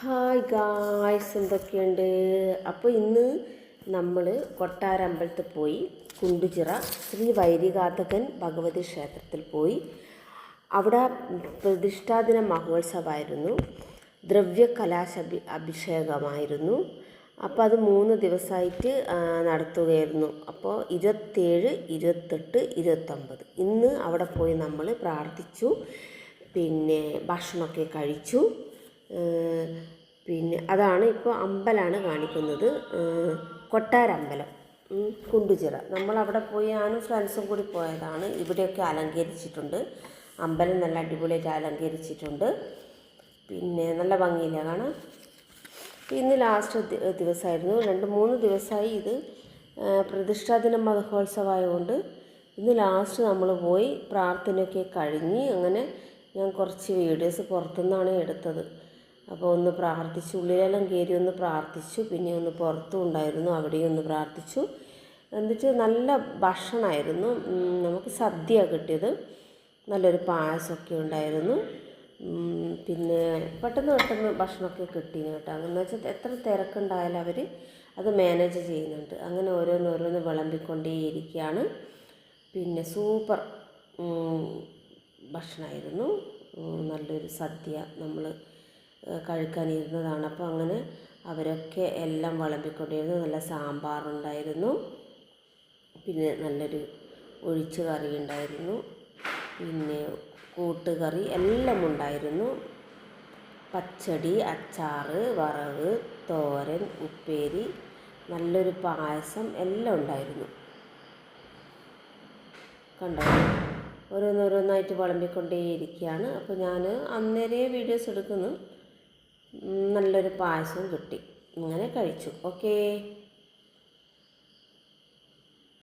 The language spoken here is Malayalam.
ഹായ് ഗായ്സ്, എന്തൊക്കെയുണ്ട്? അപ്പോൾ ഇന്ന് നമ്മൾ കൊട്ടാരമ്പലത്തിൽ പോയി. കുണ്ടുചിറ ശ്രീ വൈരികാതകൻ ഭഗവതി ക്ഷേത്രത്തിൽ പോയി. അവിടെ പ്രതിഷ്ഠാദിന മഹോത്സവമായിരുന്നു. അഭിഷേകമായിരുന്നു. അപ്പോൾ അത് 3 ദിവസമായിട്ട് നടത്തുകയായിരുന്നു. അപ്പോൾ 27, 28, 29 ഇന്ന് അവിടെ പോയി നമ്മൾ പ്രാർത്ഥിച്ചു. പിന്നെ ഭക്ഷണമൊക്കെ കഴിച്ചു. പിന്നെ അതാണ് ഇപ്പോൾ അമ്പലമാണ് കാണിക്കുന്നത്, കൊട്ടാരമ്പലം കുണ്ടുചിറ. നമ്മളവിടെ പോയി ഞാനും ഫ്രണ്ട്സും കൂടി പോയതാണ്. ഇവിടെയൊക്കെ അലങ്കരിച്ചിട്ടുണ്ട്. അമ്പലം നല്ല അടിപൊളിയായിട്ട് അലങ്കരിച്ചിട്ടുണ്ട്. പിന്നെ നല്ല ഭംഗിയില്ല കാണാൻ. ഇന്ന് ലാസ്റ്റ് ദിവസമായിരുന്നു. 2-3 ദിവസമായി ഇത് പ്രതിഷ്ഠാദിന മഹോത്സവമായതുകൊണ്ട് ഇന്ന് ലാസ്റ്റ് നമ്മൾ പോയി പ്രാർത്ഥനയൊക്കെ കഴിഞ്ഞ്. അങ്ങനെ ഞാൻ കുറച്ച് വീഡിയോസ് പുറത്തുനിന്നാണ് എടുത്തത്. അപ്പോൾ ഒന്ന് പ്രാർത്ഥിച്ചു, ഉള്ളിലെല്ലാം കയറി ഒന്ന് പ്രാർത്ഥിച്ചു. പിന്നെ ഒന്ന് പുറത്തും ഉണ്ടായിരുന്നു, അവിടെയും ഒന്ന് പ്രാർത്ഥിച്ചു. എന്നിട്ട് നല്ല ഭക്ഷണമായിരുന്നു. നമുക്ക് സദ്യ കിട്ടിയത്. നല്ലൊരു പായസമൊക്കെ ഉണ്ടായിരുന്നു. പിന്നെ പെട്ടെന്ന് ഭക്ഷണമൊക്കെ കിട്ടീന് കേട്ടോ. അങ്ങനെ വെച്ചാൽ എത്ര തിരക്കുണ്ടായാലും അവർ അത് മാനേജ് ചെയ്യുന്നുണ്ട്. അങ്ങനെ ഓരോന്ന് വിളമ്പിക്കൊണ്ടേയിരിക്കുകയാണ്. പിന്നെ സൂപ്പർ ഭക്ഷണമായിരുന്നു. നല്ലൊരു സദ്യ നമ്മൾ കഴിക്കാനിരുന്നതാണ്. അപ്പോൾ അങ്ങനെ അവരൊക്കെ എല്ലാം വിളമ്പിക്കൊണ്ടിരുന്നു. നല്ല സാമ്പാറുണ്ടായിരുന്നു, പിന്നെ നല്ലൊരു ഒഴിച്ച് കറി ഉണ്ടായിരുന്നു, പിന്നെ കൂട്ടുകറി എല്ലാം ഉണ്ടായിരുന്നു. പച്ചടി, അച്ചാറ്, വറവ്, തോരൻ, ഉപ്പേരി, നല്ലൊരു പായസം എല്ലാം ഉണ്ടായിരുന്നു. കണ്ടോ, ഓരോന്നായിട്ട് വിളമ്പിക്കൊണ്ടേയിരിക്കുകയാണ്. അപ്പോൾ ഞാൻ അന്നേരേ വീഡിയോസ് എടുക്കുന്നു. നല്ലൊരു പായസവും കിട്ടി. അങ്ങനെ കഴിച്ചു. ഓക്കേ.